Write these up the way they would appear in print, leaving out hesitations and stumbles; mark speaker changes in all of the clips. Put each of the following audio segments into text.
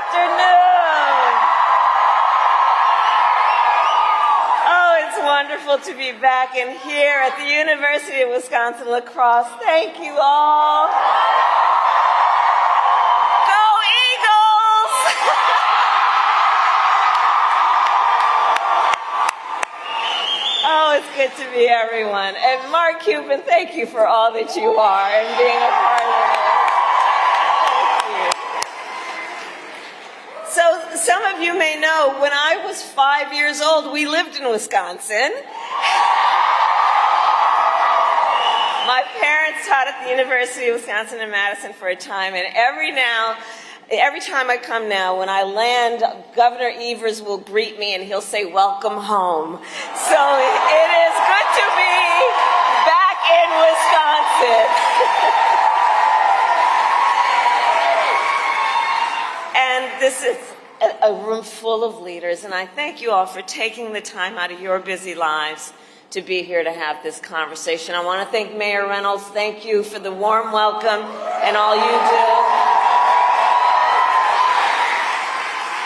Speaker 1: afternoon. Oh, it's wonderful to be back in here at the University of Wisconsin-La Crosse. Thank you all. Go Eagles! Oh, it's good to be everyone. And Mark Cuban, thank you for all that you are and being a part of it. So some of you may know, when I was 5 years old, we lived in Wisconsin. My parents taught at the University of Wisconsin in Madison for a time, and every time I come now, when I land, Governor Evers will greet me and he'll say, "Welcome home." So it is good to be back in Wisconsin. And this is a room full of leaders, and I thank you all for taking the time out of your busy lives to be here to have this conversation. I want to thank Mayor Reynolds. Thank you for the warm welcome and all you do.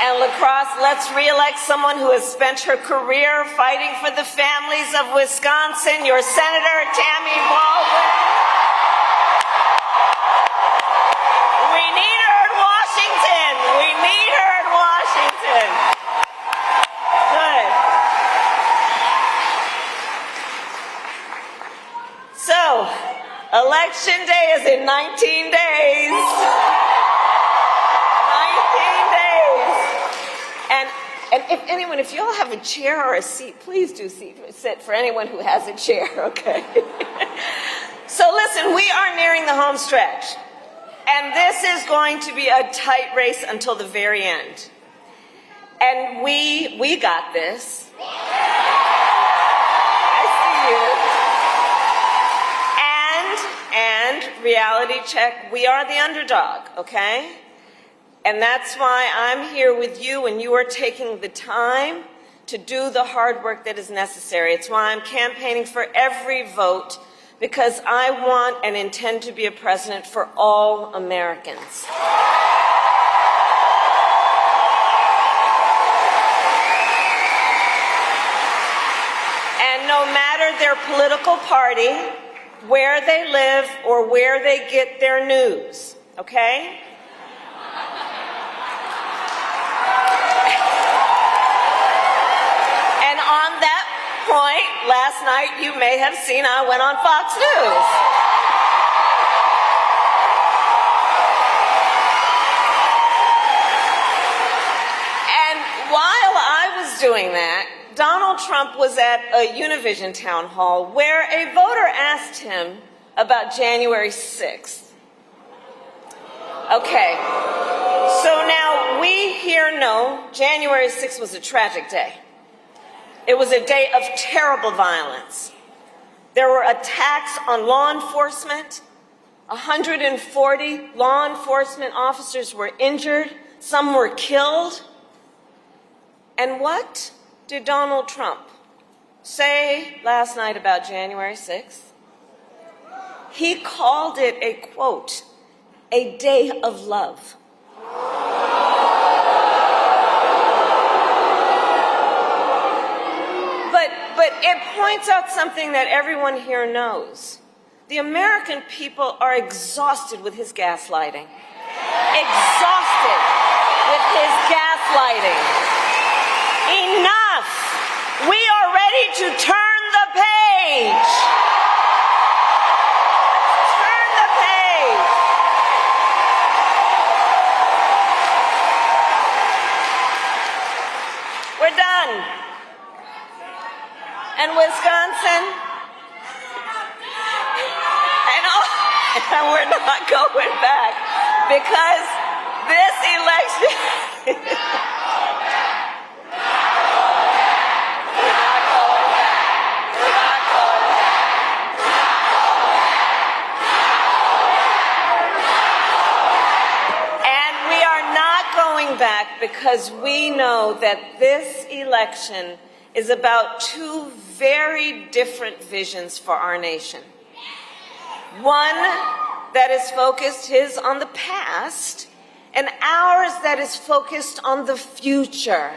Speaker 1: And La Crosse, let's re-elect someone who has spent her career fighting for the families of Wisconsin, your Senator Tammy Baldwin. We need her in Washington. We need her in Washington. Good. So, Election Day is in 19 days. 19 days. And if you all have a chair or a seat, please do sit for anyone who has a chair, okay? So listen, we are nearing the home stretch. And this is going to be a tight race until the very end. And we got this. I see you. And reality check, we are the underdog, okay? And that's why I'm here with you, and you are taking the time to do the hard work that is necessary. It's why I'm campaigning for every vote, because I want and intend to be a president for all Americans. And no matter their political party, where they live, or where they get their news, okay? And on that point, last night you may have seen I went on Fox News. And while I was doing that, Donald Trump was at a Univision town hall where a voter asked him about January 6th. Okay, so now we here know January 6th was a tragic day. It was a day of terrible violence. There were attacks on law enforcement. 140 law enforcement officers were injured. Some were killed. And what did Donald Trump say last night about January 6th? He called it a, quote, a day of love. But it points out something that everyone here knows. The American people are exhausted with his gaslighting. Exhausted with his gaslighting. Enough! We are ready to turn the page. Turn the page. We're done. And Wisconsin, and we're not going back, because this election, we're not going back. And we are not going back because we know that this election is about two very different visions for our nation. One that is focused on the past, and ours that is focused on the future.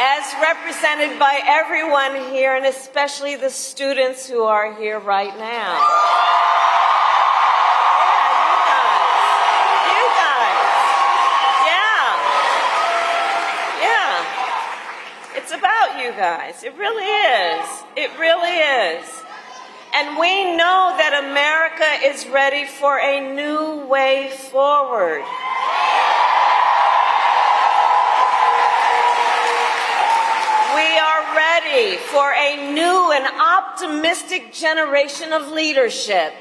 Speaker 1: As represented by everyone here, and especially the students who are here right now. Yeah, you guys. Yeah. It's about you guys. It really is. It really is. And we know that America is ready for a new way forward. We are ready for a new and optimistic generation of leadership.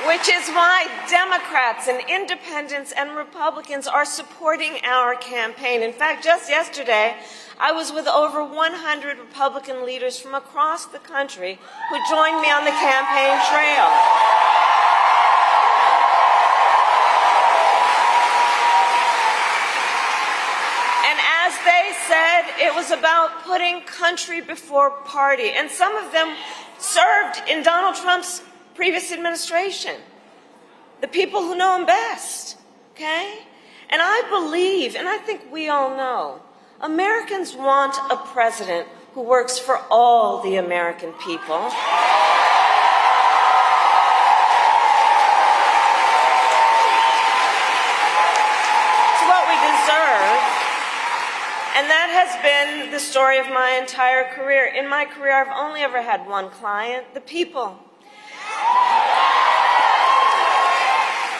Speaker 1: Which is why Democrats and Independents and Republicans are supporting our campaign. In fact, just yesterday, I was with over 100 Republican leaders from across the country who joined me on the campaign trail. And as they said, it was about putting country before party. And some of them served in Donald Trump's previous administration, the people who know him best, okay? And I believe, and I think we all know, Americans want a president who works for all the American people. It's what we deserve. And that has been the story of my entire career. In my career, I've only ever had one client, the people.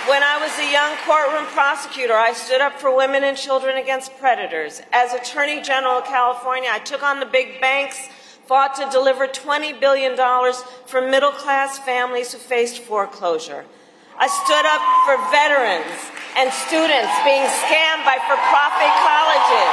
Speaker 1: When I was a young courtroom prosecutor, I stood up for women and children against predators. As Attorney General of California, I took on the big banks, fought to deliver $20 billion for middle-class families who faced foreclosure. I stood up for veterans and students being scammed by for-profit colleges.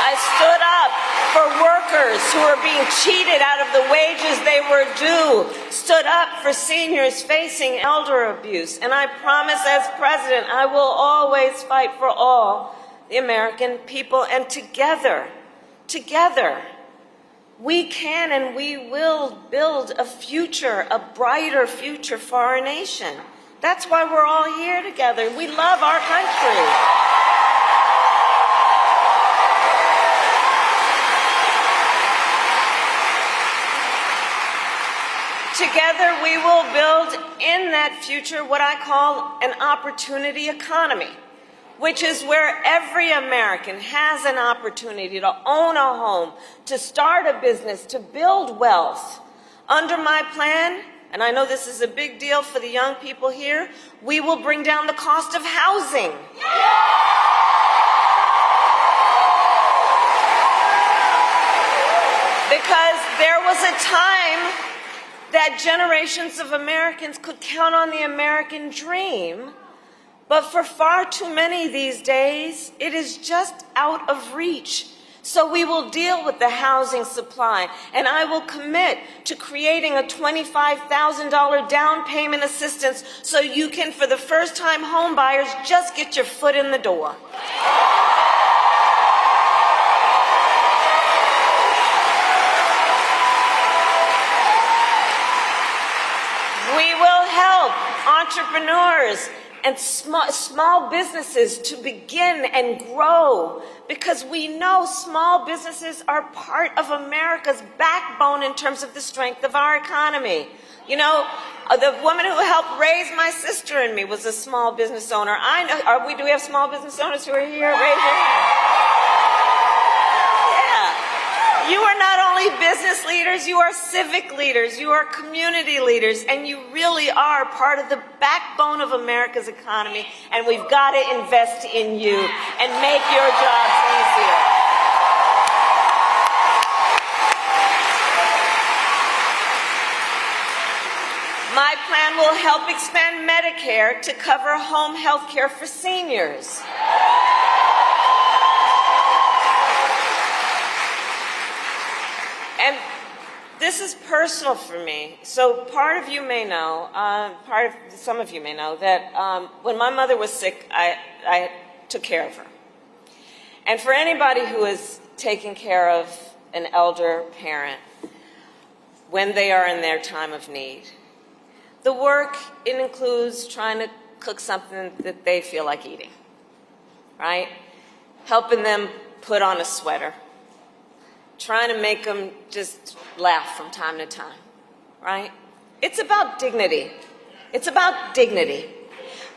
Speaker 1: I stood up for workers who are being cheated out of the wages they were due, stood up for seniors facing elder abuse, and I promise as president I will always fight for all the American people, and together, we can and we will build a future, a brighter future for our nation. That's why we're all here together. We love our country. Together, we will build in that future what I call an opportunity economy, which is where every American has an opportunity to own a home, to start a business, to build wealth. Under my plan, and I know this is a big deal for the young people here, we will bring down the cost of housing. Because there was a time that generations of Americans could count on the American dream, but for far too many these days, it is just out of reach. So we will deal with the housing supply, and I will commit to creating a $25,000 down payment assistance so you can, for the first-time home buyers, just get your foot in the door. We will help entrepreneurs and small businesses to begin and grow, because we know small businesses are part of America's backbone in terms of the strength of our economy. You know, the woman who helped raise my sister and me was a small business owner. I know. Do we have small business owners who are here? Raise your hand. You are not only business leaders, you are civic leaders, you are community leaders, and you really are part of the backbone of America's economy, and we've got to invest in you and make your jobs easier. My plan will help expand Medicare to cover home health care for seniors. And this is personal for me. So part of you may know, some of you may know, that when my mother was sick, I took care of her. And for anybody who is taking care of an elder parent when they are in their time of need, the work, it includes trying to cook something that they feel like eating, right? Helping them put on a sweater, trying to make them just laugh from time to time, right? It's about dignity. It's about dignity.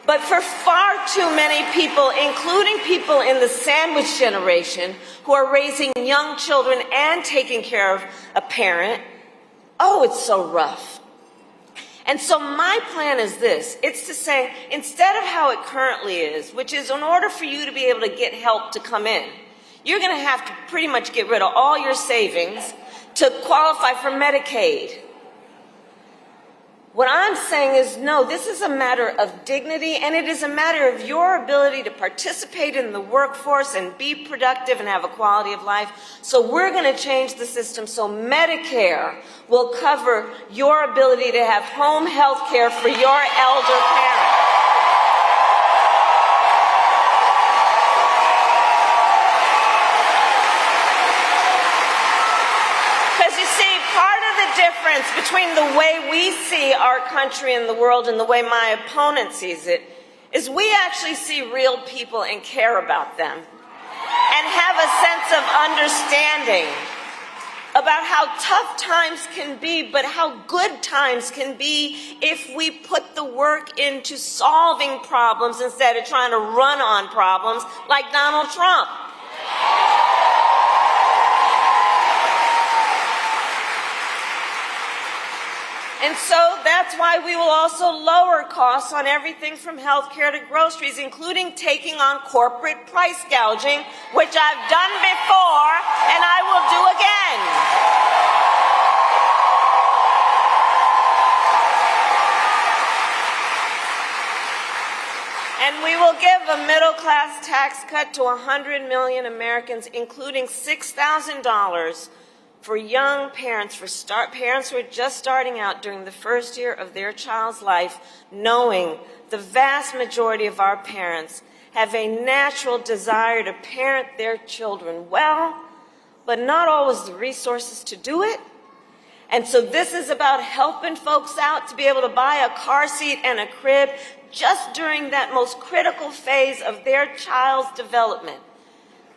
Speaker 1: But for far too many people, including people in the sandwich generation who are raising young children and taking care of a parent, oh, it's so rough. And so my plan is this. It's to say, instead of how it currently is, which is in order for you to be able to get help to come in, you're going to have to pretty much get rid of all your savings to qualify for Medicaid. What I'm saying is, no, this is a matter of dignity, and it is a matter of your ability to participate in the workforce and be productive and have a quality of life. So we're going to change the system so Medicare will cover your ability to have home health care for your elder parent. Difference between the way we see our country and the world and the way my opponent sees it is we actually see real people and care about them and have a sense of understanding about how tough times can be, but how good times can be if we put the work into solving problems instead of trying to run on problems like Donald Trump. And so that's why we will also lower costs on everything from healthcare to groceries, including taking on corporate price gouging, which I've done before and I will do again. And we will give a middle-class tax cut to 100 million Americans, including $6,000 for young parents, parents who are just starting out during the first year of their child's life, knowing the vast majority of our parents have a natural desire to parent their children well, but not always the resources to do it. And so this is about helping folks out to be able to buy a car seat and a crib just during that most critical phase of their child's development.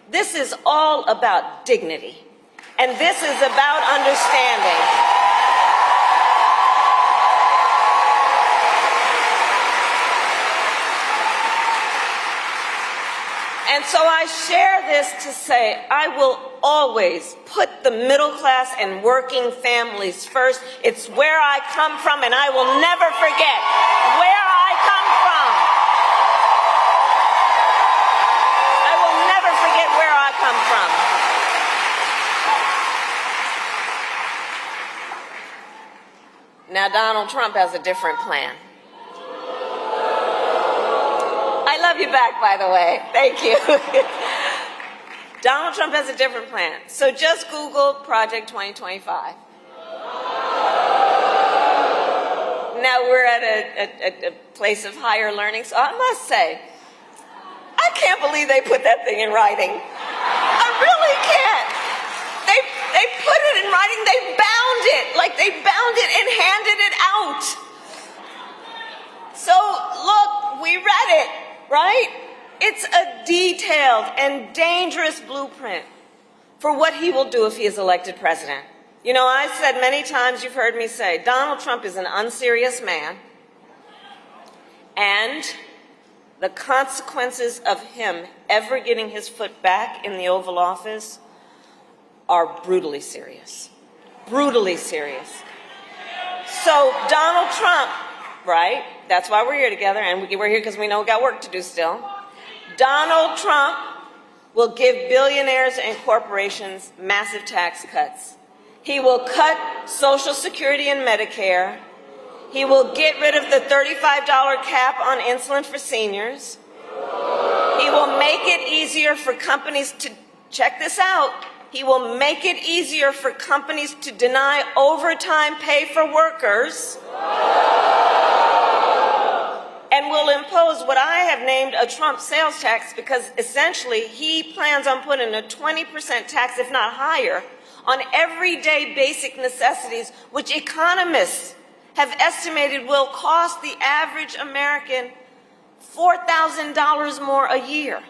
Speaker 1: This is all about dignity. And this is about understanding. And so I share this to say I will always put the middle class and working families first. It's where I come from, and I will never forget where I come from. I will never forget where I come from. Now, Donald Trump has a different plan. I love you back, by the way. Thank you. Donald Trump has a different plan. So just Google Project 2025. Now we're at a place of higher learning, so I must say, I can't believe they put that thing in writing. I really can't. They put it in writing, they bound it, like they bound it and handed it out. So look, we read it, right? It's a detailed and dangerous blueprint for what he will do if he is elected president. You know, I said many times, you've heard me say, Donald Trump is an unserious man, and the consequences of him ever getting his foot back in the Oval Office are brutally serious. Brutally serious. So Donald Trump, right? That's why we're here together, and we're here because we know we got work to do still. Donald Trump will give billionaires and corporations massive tax cuts. He will cut Social Security and Medicare. He will get rid of the $35 cap on insulin for seniors. He will make it easier for companies to, check this out, he will make it easier for companies to deny overtime pay for workers. And and will impose what I have named a Trump sales tax, because essentially he plans on putting a 20% tax, if not higher, on everyday basic necessities, which economists have estimated will cost the average American $4,000 more a year.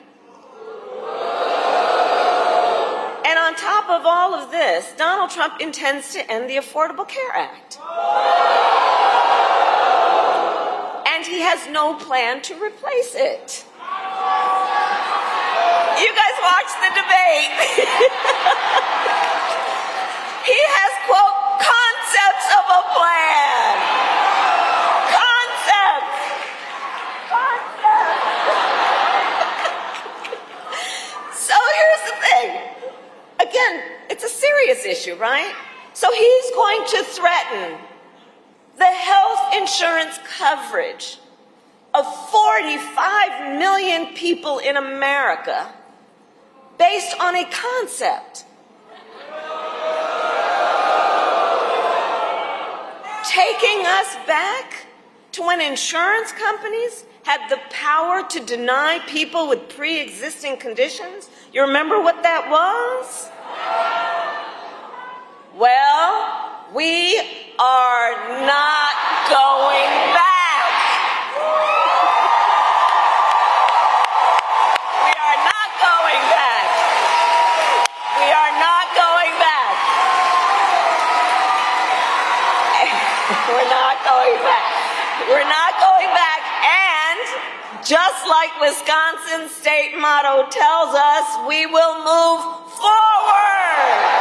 Speaker 1: And on top of all of this, Donald Trump intends to end the Affordable Care Act. And he has no plan to replace it. You guys watched the debate. He has, quote, concepts of a plan. Concepts. Concepts. So here's the thing. Again, it's a serious issue, right? So he's going to threaten the health insurance coverage of 45 million people in America based on a concept. Taking us back to when insurance companies had the power to deny people with pre-existing conditions. You remember what that was? Well, we are not going back. We are not going back. We are not going back. We're not going back. We're not going back. And just like Wisconsin's state motto tells us, we will move forward.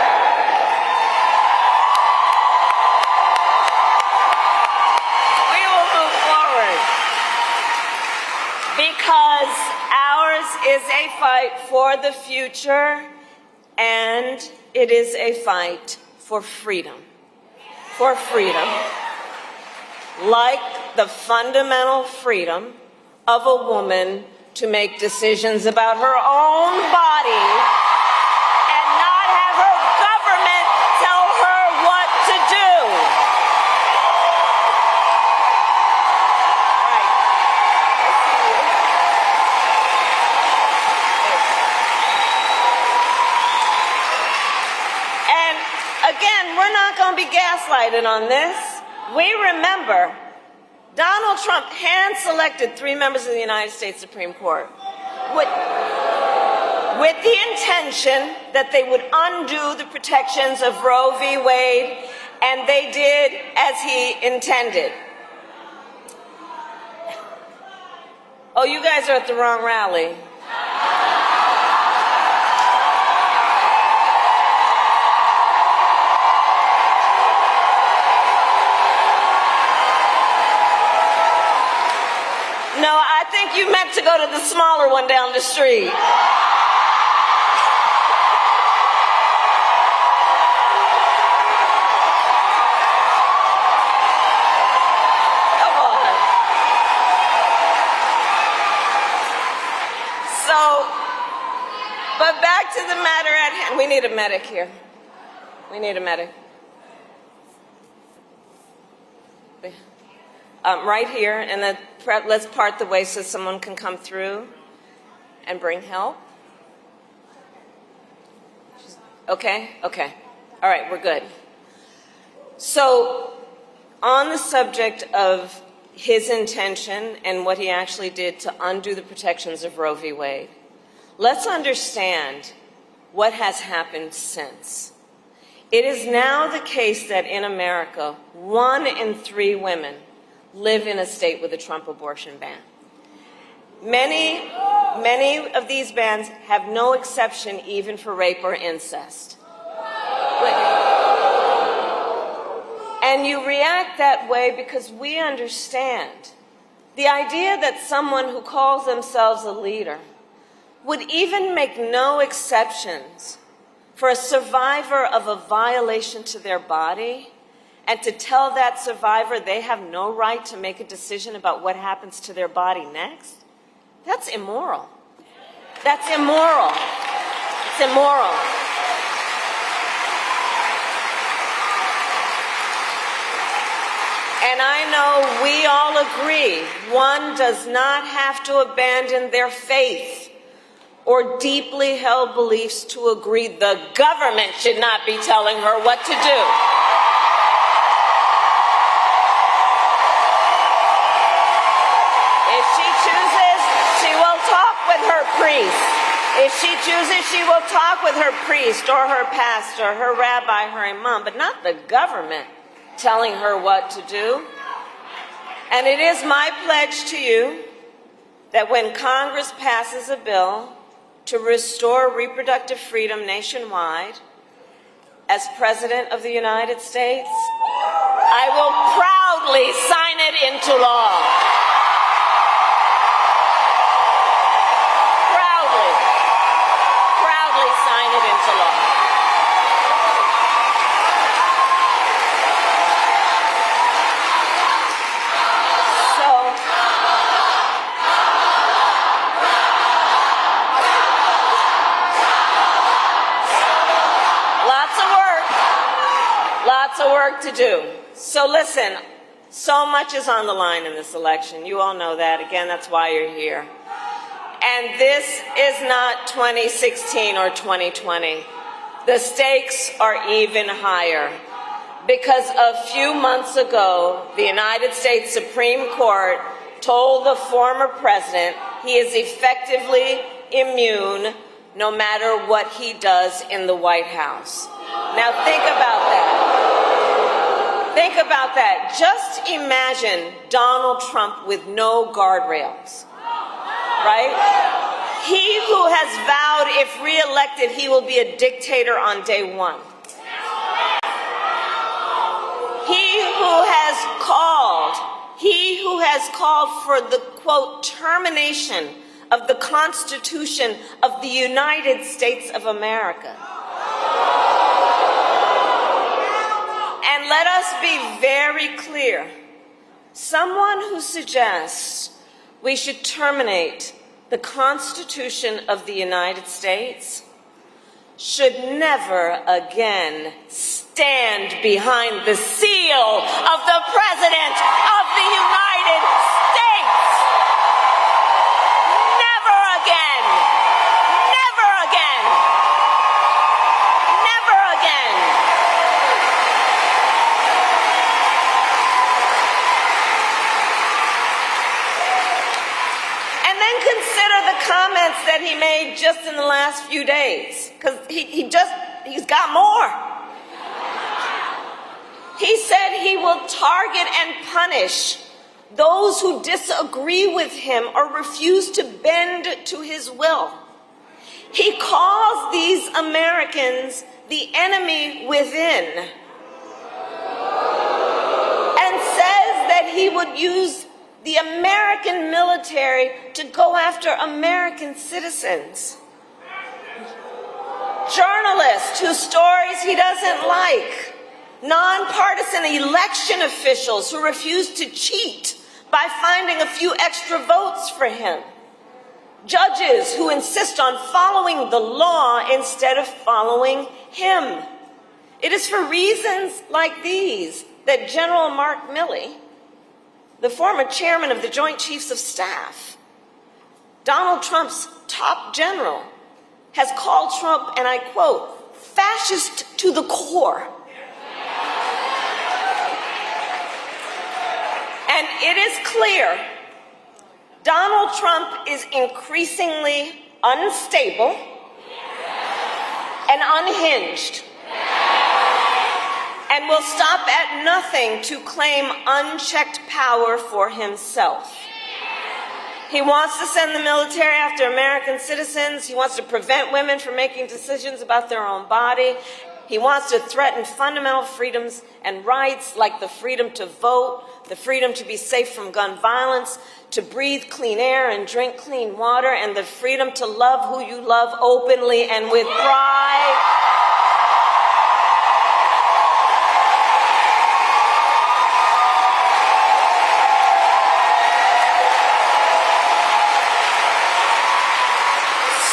Speaker 1: Because ours is a fight for the future, and it is a fight for freedom. For freedom. Like the fundamental freedom of a woman to make decisions about her own body and not have her government tell her what to do. Again, we're not going to be gaslighted on this. We remember Donald Trump hand-selected 3 members of the United States Supreme Court with the intention that they would undo the protections of Roe v. Wade, and they did as he intended. Oh, you guys are at the wrong rally. No, I think you meant to go to the smaller one down the street. Come on. So, but back to the matter at hand. We need a medic here. We need a medic. Right here, and then let's part the way so someone can come through and bring help. Okay? Okay. All right, we're good. So, on the subject of his intention and what he actually did to undo the protections of Roe v. Wade, let's understand what has happened since. It is now the case that in America, 1 in 3 women live in a state with a Trump abortion ban. Many of these bans have no exception even for rape or incest. And you react that way because we understand the idea that someone who calls themselves a leader would even make no exceptions for a survivor of a violation to their body, and to tell that survivor they have no right to make a decision about what happens to their body next? That's immoral. That's immoral. It's immoral. And I know we all agree, one does not have to abandon their faith or deeply held beliefs to agree the government should not be telling her what to do. If she chooses, she will talk with her priest. If she chooses, she will talk with her priest or her pastor, her rabbi, her imam, but not the government telling her what to do. And it is my pledge to you that when Congress passes a bill to restore reproductive freedom nationwide, as President of the United States, I will proudly sign it into law. Proudly sign it into law. Lots of work to do. So listen, so much is on the line in this election. You all know that. Again, that's why you're here. And this is not 2016 or 2020. The stakes are even higher because a few months ago, the United States Supreme Court told the former president he is effectively immune no matter what he does in the White House. Now think about that. Think about that. Just imagine Donald Trump with no guardrails, right? He who has vowed if reelected he will be a dictator on day one. He who has called for the, quote, termination of the Constitution of the United States of America. And let us be very clear. Someone who suggests we should terminate the Constitution of the United States should never again stand behind the seal of the President of the United States. Never again. Never again. Never again. And then consider the comments that he made just in the last few days, because he's got more. He said he will target and punish those who disagree with him or refuse to bend to his will. He calls these Americans the enemy within and says that he would use the American military to go after American citizens. Journalists whose stories he doesn't like. Nonpartisan election officials who refuse to cheat by finding a few extra votes for him. Judges who insist on following the law instead of following him. It is for reasons like these that General Mark Milley, the former chairman of the Joint Chiefs of Staff, Donald Trump's top general, has called Trump, and I quote, fascist to the core. And it is clear Donald Trump is increasingly unstable and unhinged and will stop at nothing to claim unchecked power for himself. He wants to send the military after American citizens. He wants to prevent women from making decisions about their own body. He wants to threaten fundamental freedoms and rights like the freedom to vote, the freedom to be safe from gun violence, to breathe clean air and drink clean water, and the freedom to love who you love openly and with pride.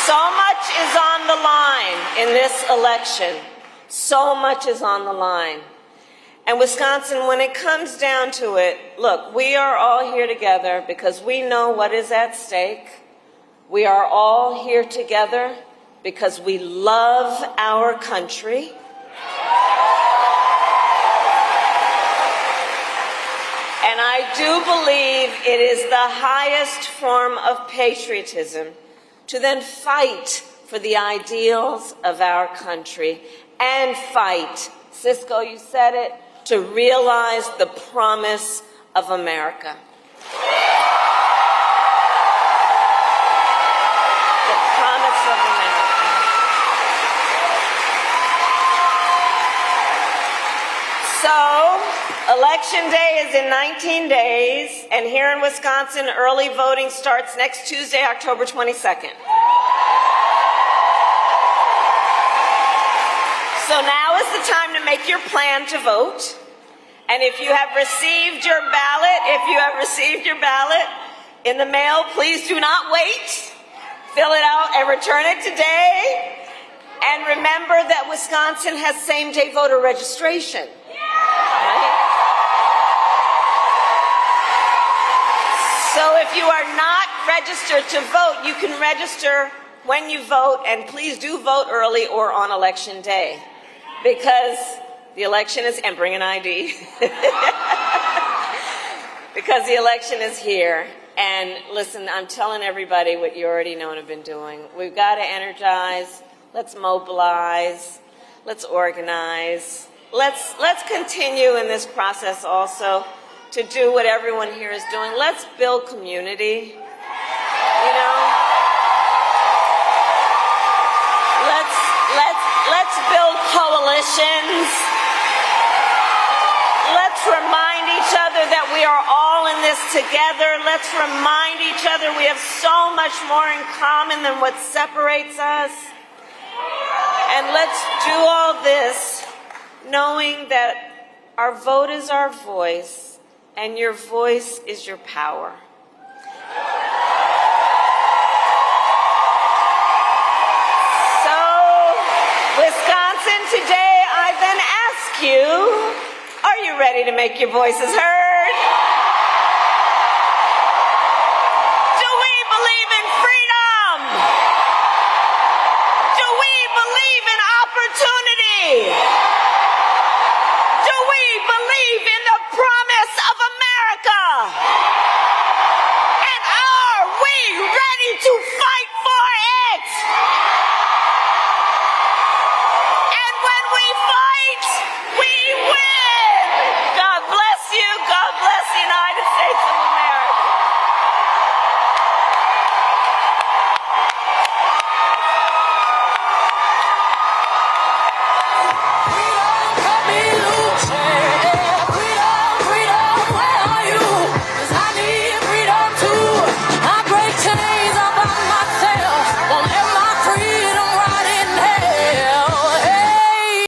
Speaker 1: So much is on the line in this election. So much is on the line. And Wisconsin, when it comes down to it, look, we are all here together because we know what is at stake. We are all here together because we love our country. And I do believe it is the highest form of patriotism to then fight for the ideals of our country and fight, Cisco, you said it, to realize the promise of America. The promise of America. So, Election Day is in 19 days, and here in Wisconsin, early voting starts next Tuesday, October 22nd. So now is the time to make your plan to vote. And if you have received your ballot, in the mail, please do not wait. Fill it out and return it today. And remember that Wisconsin has same-day voter registration. Right? So if you are not registered to vote, you can register when you vote, and please do vote early or on Election Day. Because the election is, and bring an ID, because the election is here. And listen, I'm telling everybody what you already know and have been doing. We've got to energize, let's mobilize, let's organize. Let's continue in this process also to do what everyone here is doing. Let's build community, you know. Let's build coalitions. Let's remind each other that we are all in this together. Let's remind each other we have so much more in common than what separates us. And let's do all this knowing that our vote is our voice, and your voice is your power. Wisconsin, today I then ask you, are you ready to make your voices heard? Do we believe in freedom? Do we believe in opportunity?